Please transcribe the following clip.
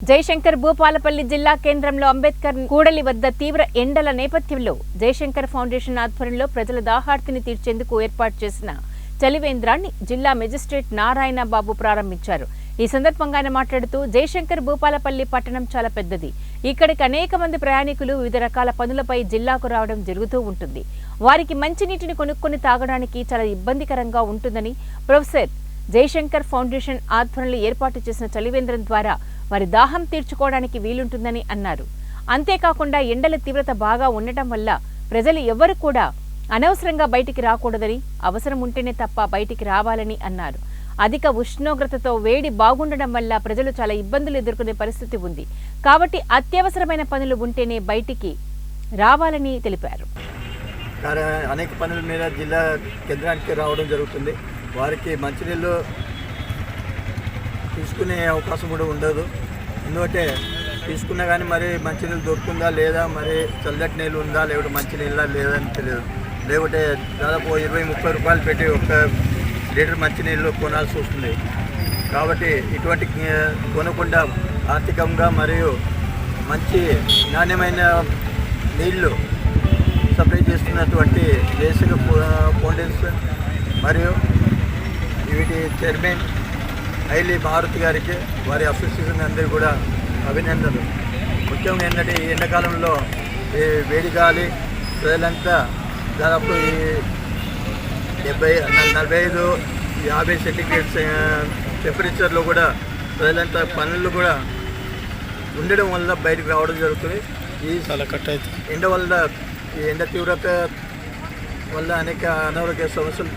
జయశంకర్ భూపాలపల్లి జిల్లా కేంద్రంలో అంబేద్కర్ కూడలి వద్ద తీవ్ర ఎండల నేపథ్యంలో జయశంకర్ ఫౌండేషన్ ఆధ్వర్యంలో ప్రజల దాహార్తిని తీర్చేందుకు ఏర్పాటు చేసిన చలివేంద్రాన్ని జిల్లా మెజిస్ట్రేట్ నారాయణ బాబు ప్రారంభించారు. ఈ సందర్భంగా ఆయన మాట్లాడుతూ జయశంకర్ భూపాలపల్లి పట్టణం చాలా పెద్దది. ఇక్కడికి అనేక మంది ప్రయాణికులు వివిధ రకాల పనులపై జిల్లాకు రావడం జరుగుతూ ఉంటుంది. వారికి మంచినీటిని కొనుక్కొని తాగడానికి చాలా ఇబ్బందికరంగా ఉంటుందని ప్రొఫెసర్ జయశంకర్ ఫౌండేషన్ ఆధ్వర్యంలో ఏర్పాటు చేసిన చలివేంద్రం ద్వారా వారి దాహం తీర్చుకోవడానికి వీలుంటుందని అన్నారు. అంతేకాకుండా ఎండల తీవ్రత బాగా ఉండటం వల్ల ప్రజలు ఎవ్వరు కూడా అనవసరంగా బయటికి రాకూడదని, అవసరం ఉంటేనే తప్ప బయటికి రావాలని అన్నారు. అధిక ఉష్ణోగ్రతతో వేడి బాగుండడం వల్ల ప్రజలు చాలా ఇబ్బందులు ఎదుర్కొనే పరిస్థితి ఉంది. కాబట్టి అత్యవసరమైన పనులు ఉంటేనే బయటికి రావాలని తెలిపారు. అనేక పనుల మీద జిల్లా కేంద్రానికి రావడం జరుగుతుంది. వారికి మంచినీళ్ళు తీసుకునే అవకాశం కూడా ఉండదు. ఎందుకంటే తీసుకున్నా కానీ మరి మంచినీళ్ళు దొరుకుతుందా లేదా, మరి చల్లటి నీళ్ళు ఉందా, లేకపోతే మంచినీళ్ళ లేదా అని తెలియదు. లేకపోతే దాదాపు 20-30 రూపాయలు పెట్టి ఒక లీటర్ మంచినీళ్ళు కొనాల్సి వస్తుంది. కాబట్టి ఇటువంటి కొనకుండా ఆర్థికంగా మరియు మంచి నాణ్యమైన నీళ్లు సప్లై చేస్తున్నటువంటి జయశంకర్ ఫౌండేషన్ మరియు వీటి చైర్మన్ ఐలి మారుతి గారికి, వారి అసోసియేషన్ అందరికీ కూడా అభినందనలు. ముఖ్యంగా ఏంటంటే ఈ ఎండాకాలంలో ఈ వేడి గాలి ప్రజలంతా దాదాపు ఈ 45-50 సెంటిగ్రేడ్ టెంపరేచర్లో కూడా ప్రజలంతా పనులు కూడా ఉండడం వల్ల బయటకు రావడం జరుగుతుంది. ఈ ఎండ వల్ల, ఈ ఎండ తీవ్రత వల్ల అనేక అనారోగ్య సమస్యలు